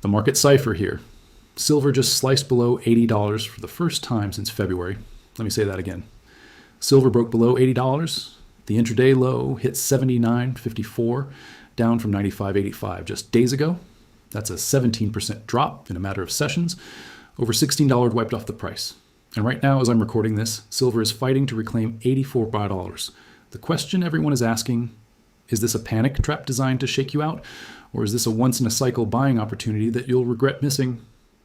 The market cipher here. Silver just sliced below $80 for the first time since February. Let me say that again. Silver broke below $80. The intraday low hit $79.54, down from $95.85 just days ago. That's a 17% drop in a matter of sessions. Over $16 wiped off the price. And right now, as I'm recording this, silver is fighting to reclaim $84. The question everyone is asking, is this a panic trap designed to shake you out? Or is this a once-in-a-cycle buying opportunity that you'll regret missing?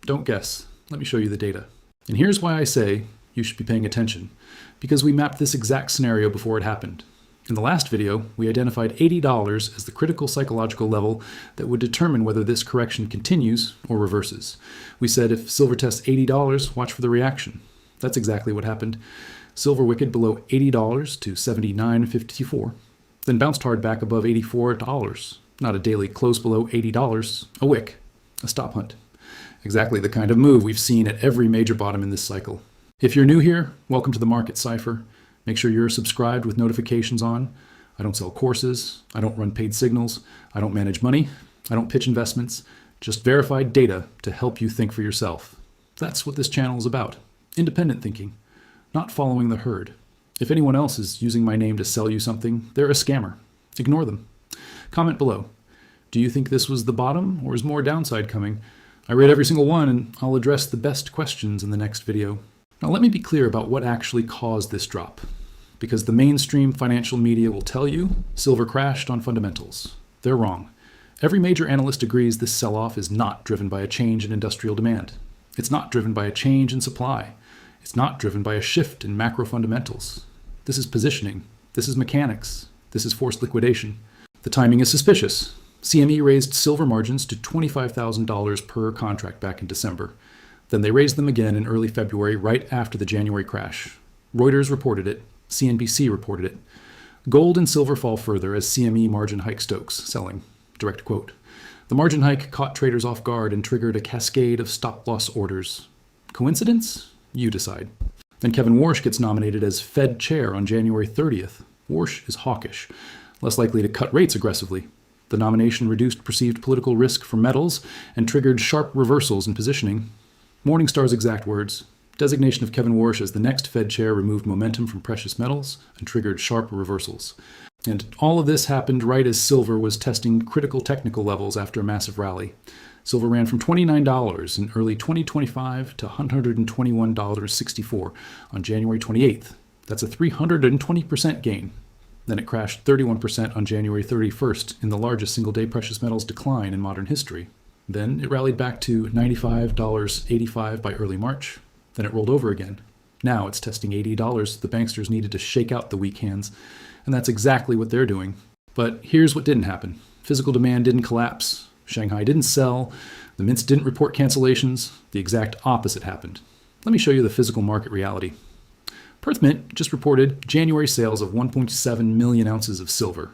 Don't guess. Let me show you the data. And here's why I say you should be paying attention. Because we mapped this exact scenario before it happened. In the last video, we identified $80 as the critical psychological level that would determine whether this correction continues or reverses. We said if silver tests $80, watch for the reaction. That's exactly what happened. Silver wicked below $80 to $79.54, then bounced hard back above $84. Not a daily close below $80, a wick, a stop hunt. Exactly the kind of move we've seen at every major bottom in this cycle. If you're new here, welcome to the Market Cipher. Make sure you're subscribed with notifications on. I don't sell courses. I don't run paid signals. I don't manage money. I don't pitch investments. Just verified data to help you think for yourself. That's what this channel is about. Independent thinking, not following the herd. If anyone else is using my name to sell you something, they're a scammer. Ignore them. Comment below. Do you think this was the bottom, or is more downside coming? I read every single one, and I'll address the best questions in the next video. Now let me be clear about what actually caused this drop. Because the mainstream financial media will tell you silver crashed on fundamentals. They're wrong. Every major analyst agrees this sell-off is not driven by a change in industrial demand. It's not driven by a change in supply. It's not driven by a shift in macro fundamentals. This is positioning. This is mechanics. This is forced liquidation. The timing is suspicious. CME raised silver margins to $25,000 per contract back in December. Then they raised them again in early February, right after the January crash. Reuters reported it. CNBC reported it. Gold and silver fall further as CME margin hike Stokes, selling. Direct quote. The margin hike caught traders off guard and triggered a cascade of stop-loss orders. Coincidence? You decide. Then Kevin Warsh gets nominated as Fed chair on January 30th. Warsh is hawkish, less likely to cut rates aggressively. The nomination reduced perceived political risk for metals and triggered sharp reversals in positioning. Morningstar's exact words, designation of Kevin Warsh as the next Fed chair removed momentum from precious metals and triggered sharp reversals. And all of this happened right as silver was testing critical technical levels after a massive rally. Silver ran from $29 in early 2025 to $121.64 on January 28th. That's a 320% gain. Then it crashed 31% on January 31st in the largest single-day precious metals decline in modern history. Then it rallied back to $95.85 by early March. Then it rolled over again. Now it's testing $80. The banksters needed to shake out the weak hands, and that's exactly what they're doing. But here's what didn't happen. Physical demand didn't collapse. Shanghai didn't sell. The mints didn't report cancellations. The exact opposite happened. Let me show you the physical market reality. Perth Mint just reported January sales of 1.7 million ounces of silver,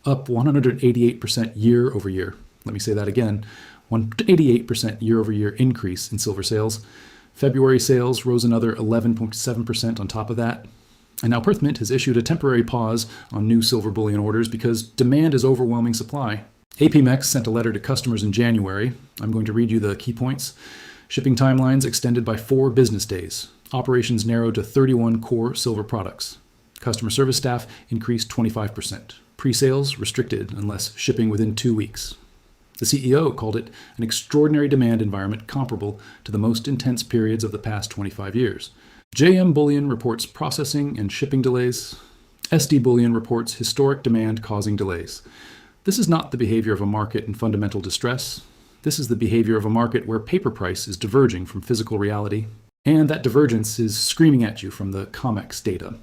up 188% year over year. Let me say that again, 188% year over year increase in silver sales. February sales rose another 11.7% on top of that. And now Perth Mint has issued a temporary pause on new silver bullion orders because demand is overwhelming supply. APMEX sent a letter to customers in January. I'm going to read you the key points. Shipping timelines extended by 4 business days. Operations narrowed to 31 core silver products. Customer service staff increased 25%. Pre-sales restricted unless shipping within 2 weeks. The CEO called it an extraordinary demand environment comparable to the most intense periods of the past 25 years. JM Bullion reports processing and shipping delays. SD Bullion reports historic demand causing delays. This is not the behavior of a market in fundamental distress. This is the behavior of a market where paper price is diverging from physical reality. And that divergence is screaming at you from the COMEX data.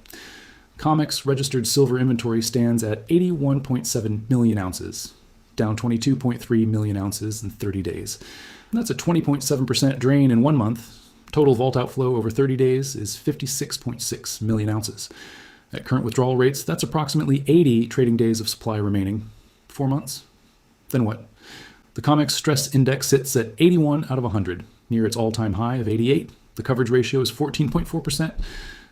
COMEX registered silver inventory stands at 81.7 million ounces, down 22.3 million ounces in 30 days. And that's a 20.7% drain in 1 month. Total vault outflow over 30 days is 56.6 million ounces. At current withdrawal rates, that's approximately 80 trading days of supply remaining. 4 months? Then what? The COMEX stress index sits at 81 out of 100, near its all-time high of 88. The coverage ratio is 14.4%.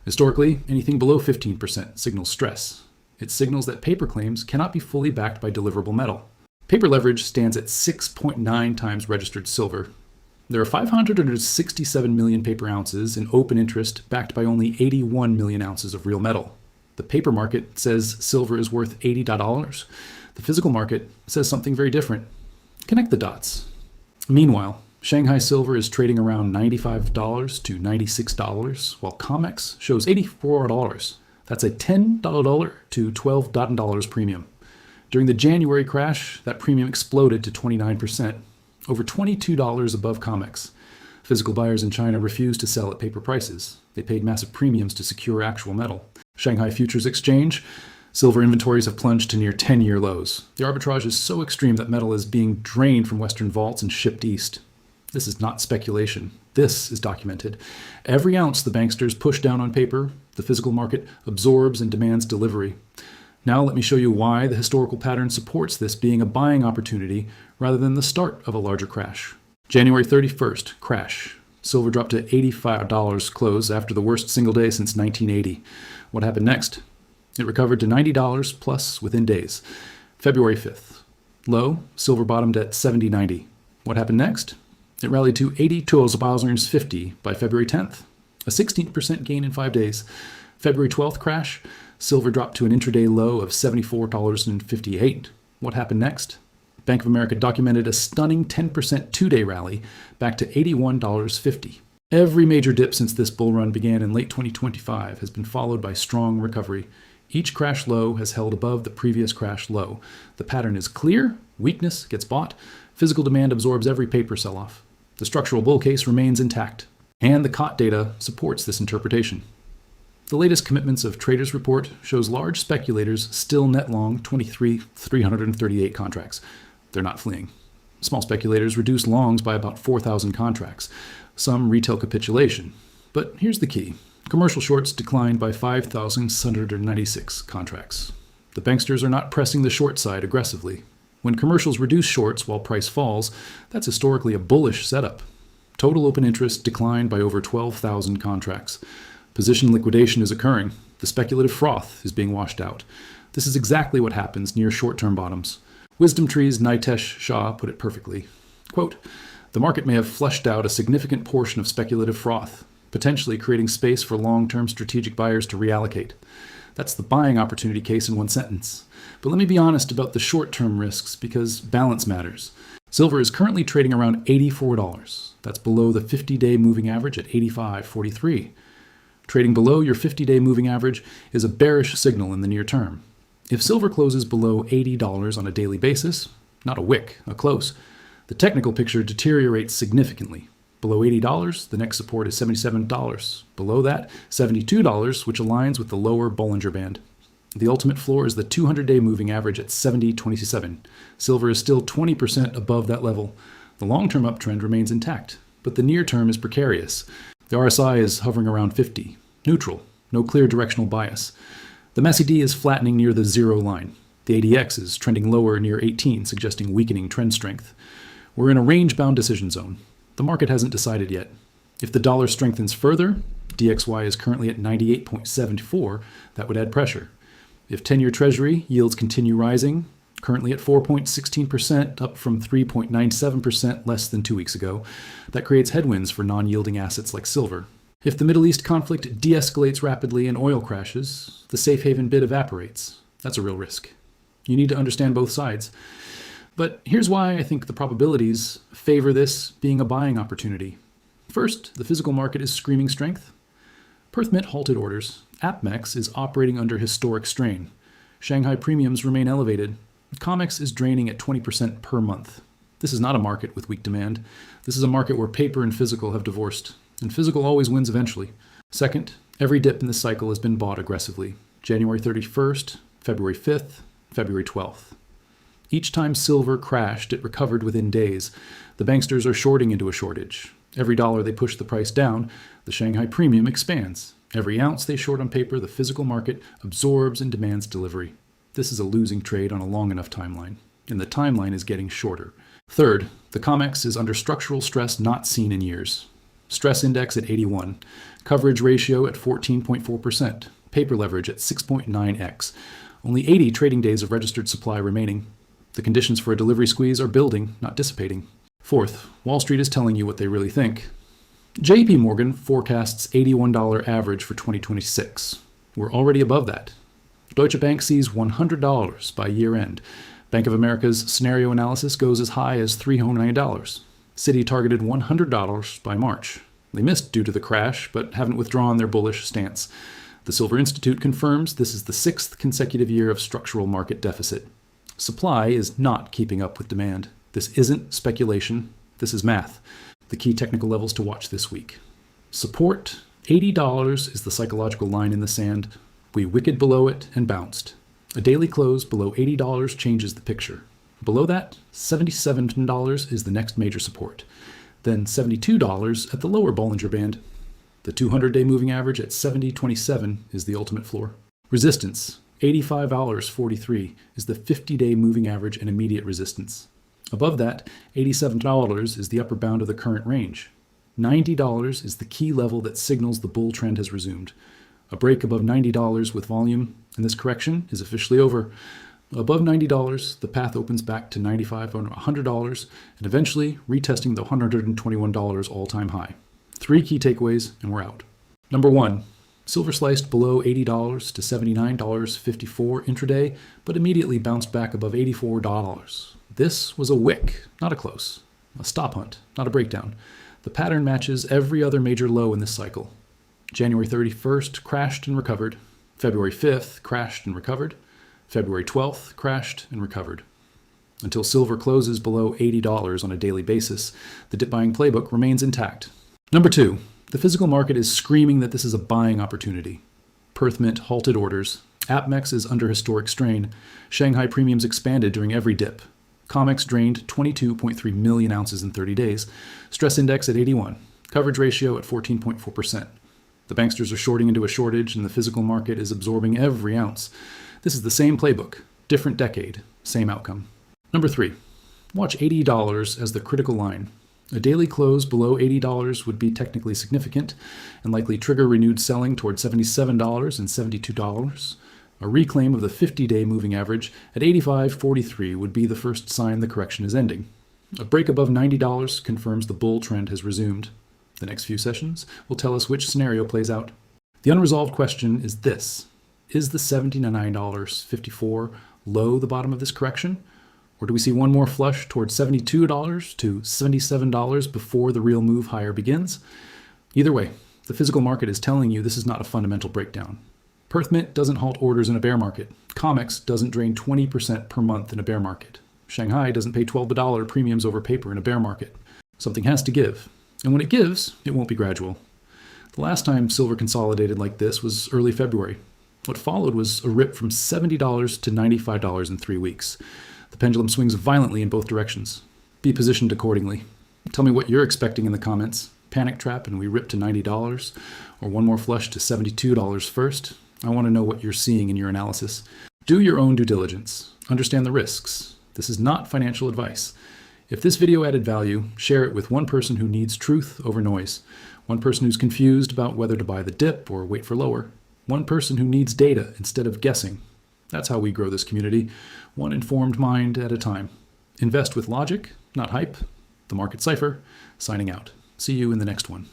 Historically, anything below 15% signals stress. It signals that paper claims cannot be fully backed by deliverable metal. Paper leverage stands at 6.9 times registered silver. There are 567 million paper ounces in open interest backed by only 81 million ounces of real metal. The paper market says silver is worth $80. The physical market says something very different. Connect the dots. Meanwhile, Shanghai silver is trading around $95 to $96, while COMEX shows $84. That's a $10 to $12 premium. During the January crash, that premium exploded to 29%, over $22 above COMEX. Physical buyers in China refused to sell at paper prices. They paid massive premiums to secure actual metal. Shanghai Futures Exchange, silver inventories have plunged to near 10-year lows. The arbitrage is so extreme that metal is being drained from Western vaults and shipped east. This is not speculation. This is documented. Every ounce the banksters push down on paper, the physical market absorbs and demands delivery. Now let me show you why the historical pattern supports this being a buying opportunity rather than the start of a larger crash. January 31st, crash. Silver dropped to $85 close after the worst single day since 1980. What happened next? It recovered to $90 plus within days. February 5th. Low, silver bottomed at $70.90. What happened next? It rallied to $82.50 by February 10th, a 16% gain in 5 days. February 12th crash, silver dropped to an intraday low of $74.58. What happened next? Bank of America documented a stunning 10% two-day rally back to $81.50. Every major dip since this bull run began in late 2025 has been followed by strong recovery. Each crash low has held above the previous crash low. The pattern is clear, weakness gets bought, physical demand absorbs every paper sell-off. The structural bull case remains intact, and the COT data supports this interpretation. The latest Commitments of Traders report shows large speculators still net long 338 contracts. They're not fleeing. Small speculators reduce longs by about 4,000 contracts, some retail capitulation. But here's the key. Commercial shorts declined by 5,696 contracts. The banksters are not pressing the short side aggressively. When commercials reduce shorts while price falls, that's historically a bullish setup. Total open interest declined by over 12,000 contracts. Position liquidation is occurring. The speculative froth is being washed out. This is exactly what happens near short-term bottoms. Wisdom Tree's Nitesh Shah put it perfectly. Quote, "The market may have flushed out a significant portion of speculative froth, potentially creating space for long-term strategic buyers to reallocate." That's the buying opportunity case in one sentence. But let me be honest about the short-term risks because balance matters. Silver is currently trading around $84. That's below the 50-day moving average at $85.43. Trading below your 50-day moving average is a bearish signal in the near term. If silver closes below $80 on a daily basis, not a wick, a close, the technical picture deteriorates significantly. Below $80, the next support is $77. Below that, $72, which aligns with the lower Bollinger Band. The ultimate floor is the 200-day moving average at $70.27. Silver is still 20% above that level. The long-term uptrend remains intact, but the near term is precarious. The RSI is hovering around 50, neutral, no clear directional bias. The MACD is flattening near the zero line. The ADX is trending lower near 18, suggesting weakening trend strength. We're in a range-bound decision zone. The market hasn't decided yet. If the dollar strengthens further, DXY is currently at 98.74, that would add pressure. If 10-year Treasury yields continue rising, currently at 4.16%, up from 3.97% less than 2 weeks ago, that creates headwinds for non-yielding assets like silver. If the Middle East conflict de-escalates rapidly and oil crashes, the safe haven bid evaporates. That's a real risk. You need to understand both sides. But here's why I think the probabilities favor this being a buying opportunity. First, the physical market is screaming strength. Perth Mint halted orders. APMEX is operating under historic strain. Shanghai premiums remain elevated. COMEX is draining at 20% per month. This is not a market with weak demand. This is a market where paper and physical have divorced, and physical always wins eventually. Second, every dip in this cycle has been bought aggressively. January 31st, February 5th, February 12th. Each time silver crashed, it recovered within days. The banksters are shorting into a shortage. Every dollar they push the price down, the Shanghai premium expands. Every ounce they short on paper, the physical market absorbs and demands delivery. This is a losing trade on a long enough timeline, and the timeline is getting shorter. Third, the COMEX is under structural stress not seen in years. Stress index at 81, coverage ratio at 14.4%, paper leverage at 6.9x, only 80 trading days of registered supply remaining. The conditions for a delivery squeeze are building, not dissipating. Fourth, Wall Street is telling you what they really think. JP Morgan forecasts $81 average for 2026. We're already above that. Deutsche Bank sees $100 by year end. Bank of America's scenario analysis goes as high as $309. Citi targeted $100 by March. They missed due to the crash, but haven't withdrawn their bullish stance. The Silver Institute confirms this is the 6th consecutive year of structural market deficit. Supply is not keeping up with demand. This isn't speculation. This is math. The key technical levels to watch this week. Support, $80 is the psychological line in the sand. We wicked below it and bounced. A daily close below $80 changes the picture. Below that, $77 is the next major support. Then $72 at the lower Bollinger Band. The 200-day moving average at 70.27 is the ultimate floor. Resistance, $85.43 is the 50-day moving average and immediate resistance. Above that, $87 is the upper bound of the current range. $90 is the key level that signals the bull trend has resumed. A break above $90 with volume, and this correction is officially over. Above $90, the path opens back to $95 or $100, and eventually retesting the $121 all-time high. 3 key takeaways, and we're out. Number 1, silver sliced below $80 to $79.54 intraday, but immediately bounced back above $84. This was a wick, not a close. A stop hunt, not a breakdown. The pattern matches every other major low in this cycle. January 31st crashed and recovered. February 5th crashed and recovered. February 12th crashed and recovered. Until silver closes below $80 on a daily basis, the dip buying playbook remains intact. Number 2, the physical market is screaming that this is a buying opportunity. Perth Mint halted orders. APMEX is under historic strain. Shanghai premiums expanded during every dip. COMEX drained 22.3 million ounces in 30 days. Stress index at 81. Coverage ratio at 14.4%. The banksters are shorting into a shortage, and the physical market is absorbing every ounce. This is the same playbook, different decade, same outcome. Number 3, watch $80 as the critical line. A daily close below $80 would be technically significant and likely trigger renewed selling toward $77 and $72. A reclaim of the 50-day moving average at $85.43 would be the first sign the correction is ending. A break above $90 confirms the bull trend has resumed. The next few sessions will tell us which scenario plays out. The unresolved question is this: is the $79.54 low the bottom of this correction? Or do we see one more flush towards $72 to $77 before the real move higher begins? Either way, the physical market is telling you this is not a fundamental breakdown. Perth Mint doesn't halt orders in a bear market. COMEX doesn't drain 20% per month in a bear market. Shanghai doesn't pay $12 premiums over paper in a bear market. Something has to give. And when it gives, it won't be gradual. The last time silver consolidated like this was early February. What followed was a rip from $70 to $95 in 3 weeks. The pendulum swings violently in both directions. Be positioned accordingly. Tell me what you're expecting in the comments. Panic trap and we rip to $90, or one more flush to $72 first. I want to know what you're seeing in your analysis. Do your own due diligence. Understand the risks. This is not financial advice. If this video added value, share it with one person who needs truth over noise, one person who's confused about whether to buy the dip or wait for lower, one person who needs data instead of guessing. That's how we grow this community, one informed mind at a time. Invest with logic, not hype. The Market Cipher, signing out. See you in the next one.